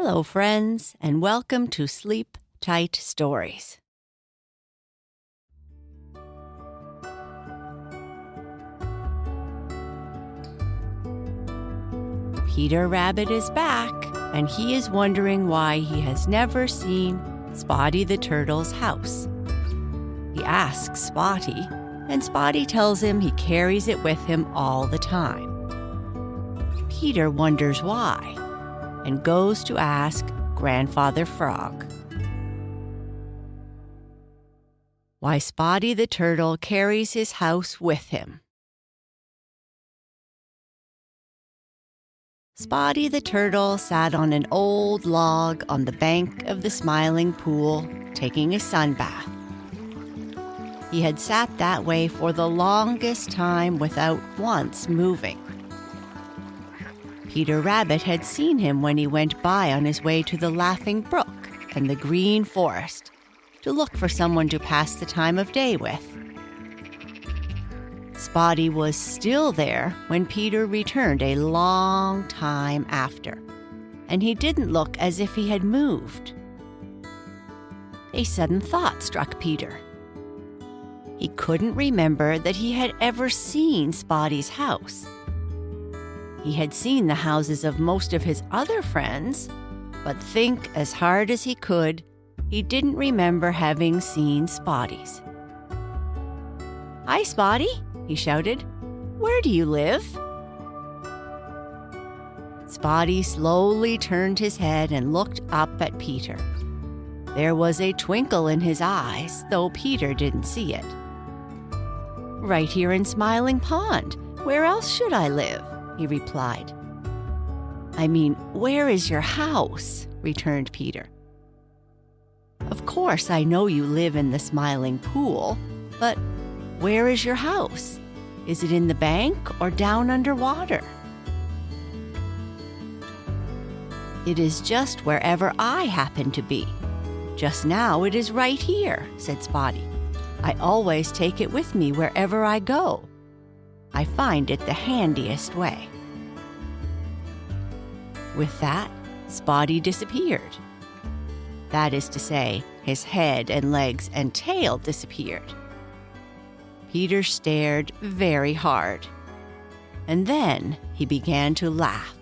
Hello, friends, and welcome to Sleep Tight Stories. Peter Rabbit is back, and he is wondering why he has never seen Spotty the Turtle's house. He asks Spotty, and Spotty tells him he carries it with him all the time. Peter wonders why, and goes to ask Grandfather Frog. Why Spotty the Turtle carries his house with him. Spotty the Turtle sat on an old log on the bank of the Smiling Pool, taking a sun bath. He had sat that way for the longest time without once moving. Peter Rabbit had seen him when he went by on his way to the Laughing Brook and the Green Forest to look for someone to pass the time of day with. Spotty was still there when Peter returned a long time after, and he didn't look as if he had moved. A sudden thought struck Peter. He couldn't remember that he had ever seen Spotty's house. He had seen the houses of most of his other friends, but think as hard as he could, he didn't remember having seen Spotty's. "Hi, Spotty," he shouted. "Where do you live?" Spotty slowly turned his head and looked up at Peter. There was a twinkle in his eyes, though Peter didn't see it. "Right here in Smiling Pond. Where else should I live?" he replied. "I mean, where is your house?" returned Peter. "Of course, I know you live in the Smiling Pool, but where is your house? Is it in the bank or down underwater?" "It is just wherever I happen to be. Just now it is right here," said Spotty. "I always take it with me wherever I go. I find it the handiest way." With that, Spotty disappeared. That is to say, his head and legs and tail disappeared. Peter stared very hard, and then he began to laugh.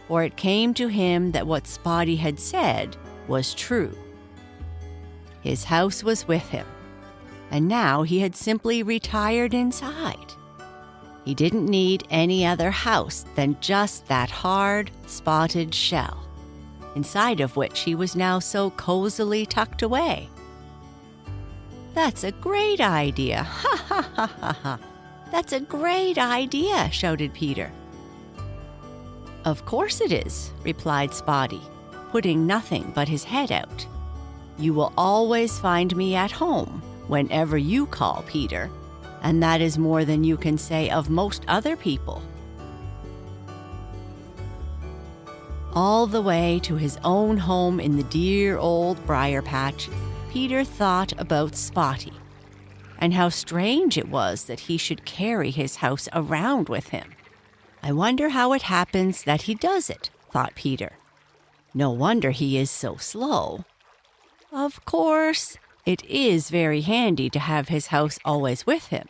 For it came to him that what Spotty had said was true. His house was with him, and now he had simply retired inside. He didn't need any other house than just that hard, spotted shell, inside of which he was now so cozily tucked away. "That's a great idea! Ha ha ha ha ha! That's a great idea!" shouted Peter. "Of course it is," replied Spotty, putting nothing but his head out. "You will always find me at home whenever you call, Peter, and that is more than you can say of most other people." All the way to his own home in the dear old briar patch, Peter thought about Spotty, and how strange it was that he should carry his house around with him. "I wonder how it happens that he does it," thought Peter. "No wonder he is so slow. Of course, it is very handy to have his house always with him.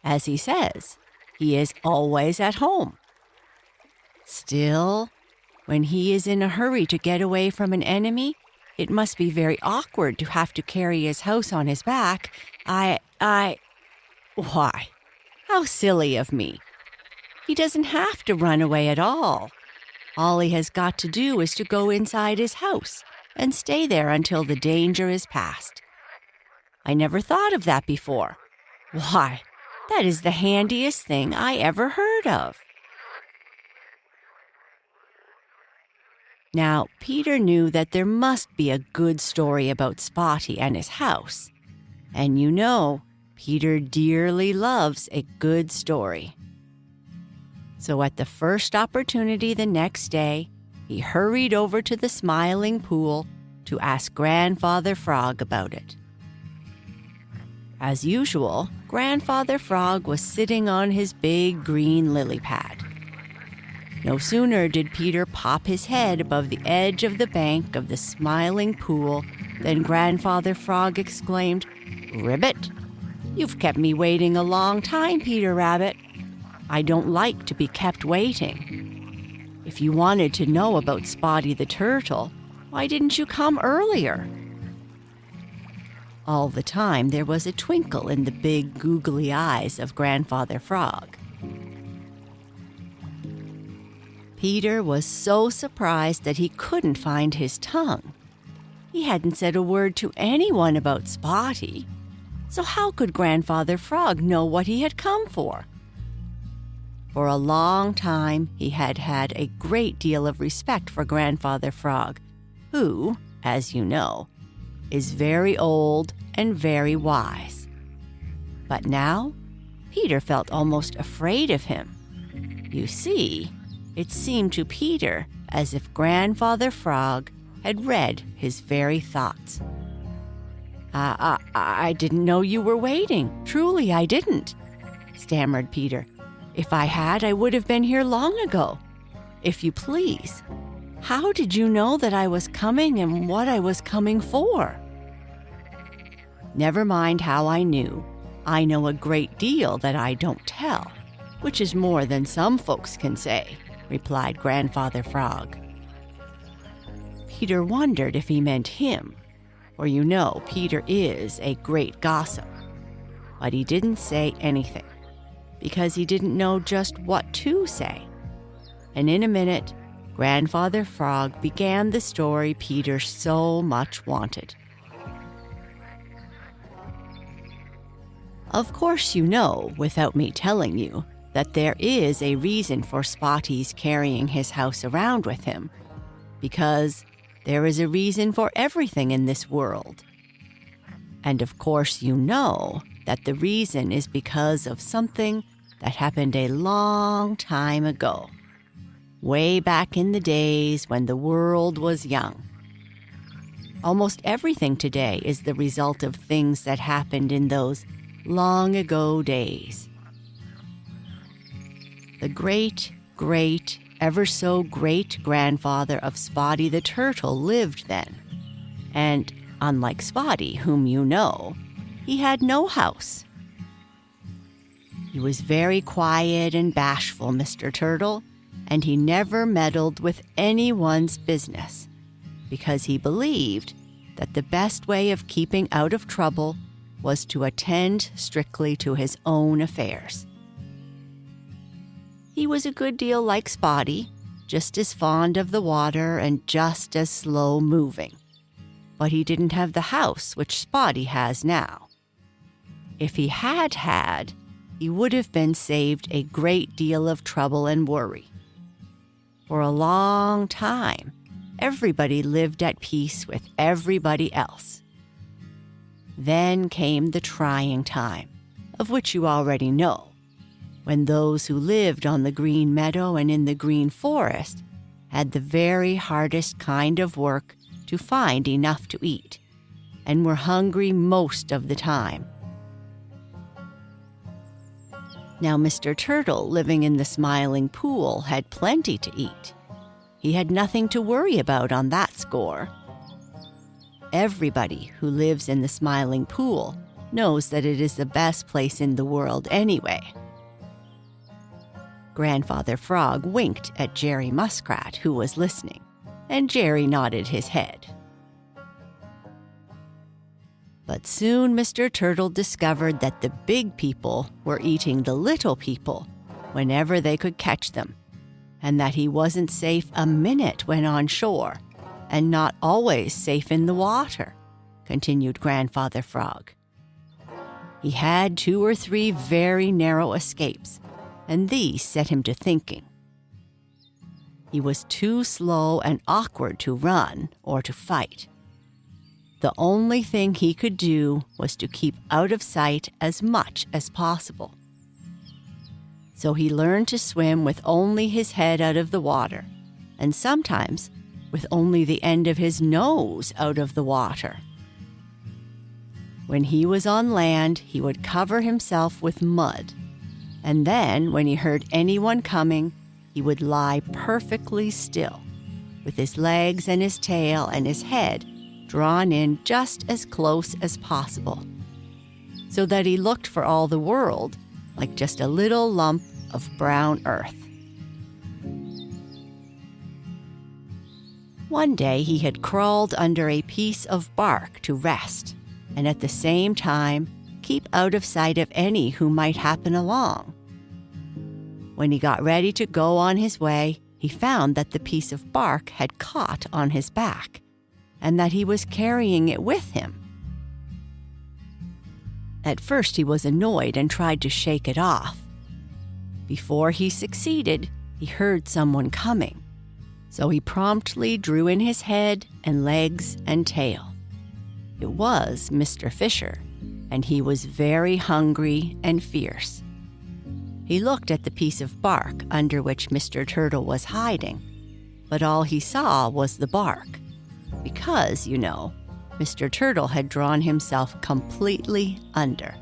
As he says, he is always at home. Still, when he is in a hurry to get away from an enemy, it must be very awkward to have to carry his house on his back. Why, how silly of me. He doesn't have to run away at all. All he has got to do is to go inside his house and stay there until the danger is past. I never thought of that before. Why, that is the handiest thing I ever heard of." Now, Peter knew that there must be a good story about Spotty and his house. And you know, Peter dearly loves a good story. So at the first opportunity the next day, he hurried over to the Smiling Pool to ask Grandfather Frog about it. As usual, Grandfather Frog was sitting on his big green lily pad. No sooner did Peter pop his head above the edge of the bank of the Smiling Pool than Grandfather Frog exclaimed, "Ribbit, you've kept me waiting a long time, Peter Rabbit. I don't like to be kept waiting. If you wanted to know about Spotty the Turtle, why didn't you come earlier?" All the time there was a twinkle in the big googly eyes of Grandfather Frog. Peter was so surprised that he couldn't find his tongue. He hadn't said a word to anyone about Spotty, so how could Grandfather Frog know what he had come for? For a long time, he had had a great deal of respect for Grandfather Frog, who, as you know, is very old and very wise. But now, Peter felt almost afraid of him. You see, it seemed to Peter as if Grandfather Frog had read his very thoughts. I didn't know you were waiting. Truly, I didn't," stammered Peter. "If I had, I would have been here long ago. If you please, how did you know that I was coming and what I was coming for?" "Never mind how I knew. I know a great deal that I don't tell, which is more than some folks can say," replied Grandfather Frog. Peter wondered if he meant him, for you know Peter is a great gossip. But he didn't say anything, because he didn't know just what to say. And in a minute, Grandfather Frog began the story Peter so much wanted. Of course you know, without me telling you, that there is a reason for Spotty's carrying his house around with him, because there is a reason for everything in this world. And of course you know that the reason is because of something that happened a long time ago, way back in the days when the world was young. Almost everything today is the result of things that happened in those long ago days. The great, ever so great grandfather of Spotty the Turtle lived then. And unlike Spotty, whom you know, he had no house. He was very quiet and bashful, Mr. Turtle, and he never meddled with anyone's business, because he believed that the best way of keeping out of trouble was to attend strictly to his own affairs. He was a good deal like Spotty, just as fond of the water and just as slow-moving. But he didn't have the house which Spotty has now. If he had, he would have been saved a great deal of trouble and worry. For a long time, everybody lived at peace with everybody else. Then came the trying time, of which you already know, when those who lived on the green meadow and in the green forest had the very hardest kind of work to find enough to eat, and were hungry most of the time. Now Mr. Turtle, living in the Smiling Pool, had plenty to eat. He had nothing to worry about on that score. Everybody who lives in the Smiling Pool knows that it is the best place in the world anyway. Grandfather Frog winked at Jerry Muskrat, who was listening, and Jerry nodded his head. But soon Mr. Turtle discovered that the big people were eating the little people whenever they could catch them, and that he wasn't safe a minute when on shore, and not always safe in the water, continued Grandfather Frog. He had 2 or 3 very narrow escapes, and these set him to thinking. He was too slow and awkward to run or to fight. The only thing he could do was to keep out of sight as much as possible. So he learned to swim with only his head out of the water, and sometimes with only the end of his nose out of the water. When he was on land, he would cover himself with mud, and then, when he heard anyone coming, he would lie perfectly still, with his legs and his tail and his head drawn in just as close as possible, so that he looked for all the world like just a little lump of brown earth. One day he had crawled under a piece of bark to rest, and at the same time keep out of sight of any who might happen along. When he got ready to go on his way, he found that the piece of bark had caught on his back, and that he was carrying it with him. At first he was annoyed and tried to shake it off. Before he succeeded, he heard someone coming, so he promptly drew in his head and legs and tail. It was Mr. Fisher, and he was very hungry and fierce. He looked at the piece of bark under which Mr. Turtle was hiding, but all he saw was the bark, because, you know, Mr. Turtle had drawn himself completely under.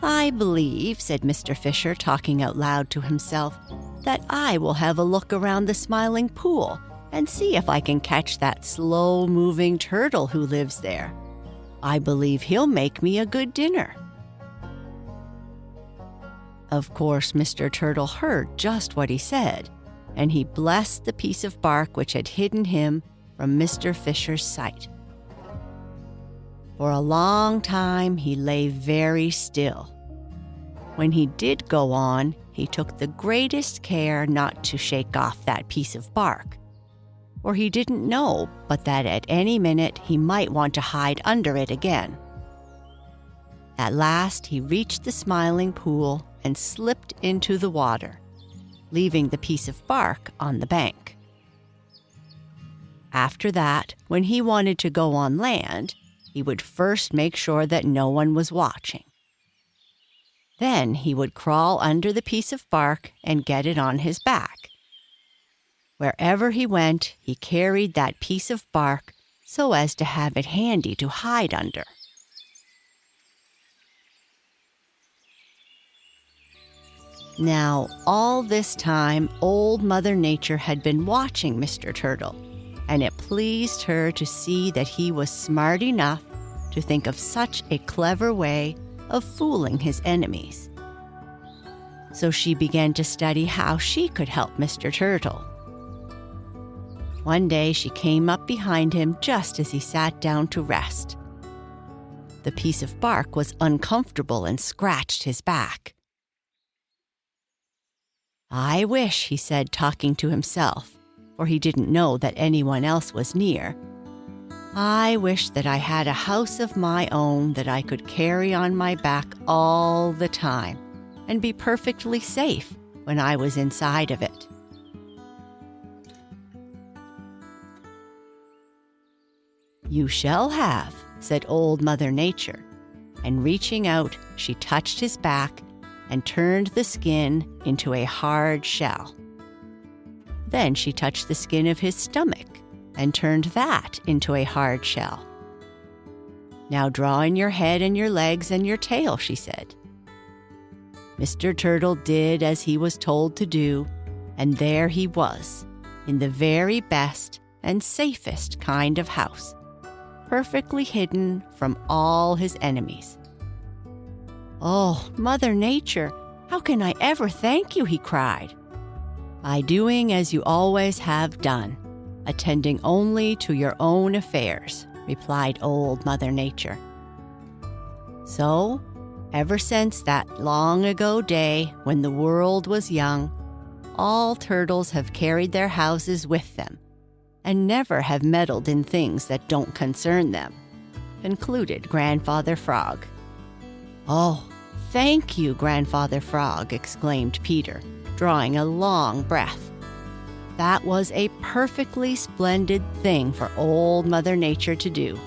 "I believe," said Mr. Fisher, talking out loud to himself, "that I will have a look around the Smiling Pool and see if I can catch that slow-moving turtle who lives there. I believe he'll make me a good dinner." Of course, Mr. Turtle heard just what he said, and he blessed the piece of bark which had hidden him from Mr. Fisher's sight. For a long time he lay very still. When he did go on, he took the greatest care not to shake off that piece of bark, for he didn't know but that at any minute he might want to hide under it again. At last he reached the Smiling Pool and slipped into the water, leaving the piece of bark on the bank. After that, when he wanted to go on land, he would first make sure that no one was watching. Then he would crawl under the piece of bark and get it on his back. Wherever he went, he carried that piece of bark so as to have it handy to hide under. Now, all this time, Old Mother Nature had been watching Mr. Turtle, and it pleased her to see that he was smart enough to think of such a clever way of fooling his enemies. So she began to study how she could help Mr. Turtle. One day she came up behind him just as he sat down to rest. The piece of bark was uncomfortable and scratched his back. "I wish," he said, talking to himself, for he didn't know that anyone else was near, "I wish that I had a house of my own that I could carry on my back all the time and be perfectly safe when I was inside of it." "You shall have," said Old Mother Nature, and reaching out, she touched his back and turned the skin into a hard shell. Then she touched the skin of his stomach and turned that into a hard shell. "Now draw in your head and your legs and your tail," she said. Mr. Turtle did as he was told to do, and there he was, in the very best and safest kind of house, perfectly hidden from all his enemies. "Oh, Mother Nature, how can I ever thank you?" he cried. "By doing as you always have done, attending only to your own affairs," replied Old Mother Nature. So, ever since that long ago day when the world was young, all turtles have carried their houses with them and never have meddled in things that don't concern them, concluded Grandfather Frog. "Oh, thank you, Grandfather Frog," exclaimed Peter, drawing a long breath. That was a perfectly splendid thing for Old Mother Nature to do.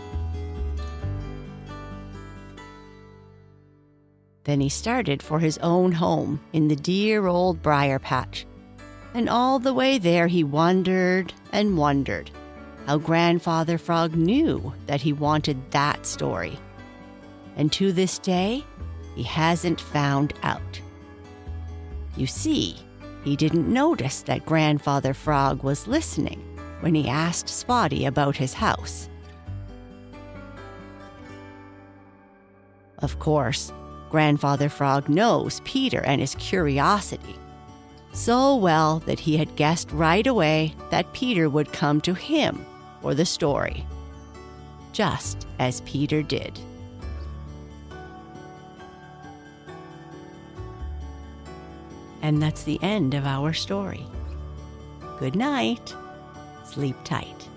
Then he started for his own home in the dear old briar patch, and all the way there he wondered and wondered how Grandfather Frog knew that he wanted that story. And to this day, he hasn't found out. You see, He didn't notice that Grandfather Frog was listening when he asked Spotty about his house. Of course, Grandfather Frog knows Peter and his curiosity so well that he had guessed right away that Peter would come to him for the story, just as Peter did. And that's the end of our story. Good night. Sleep tight.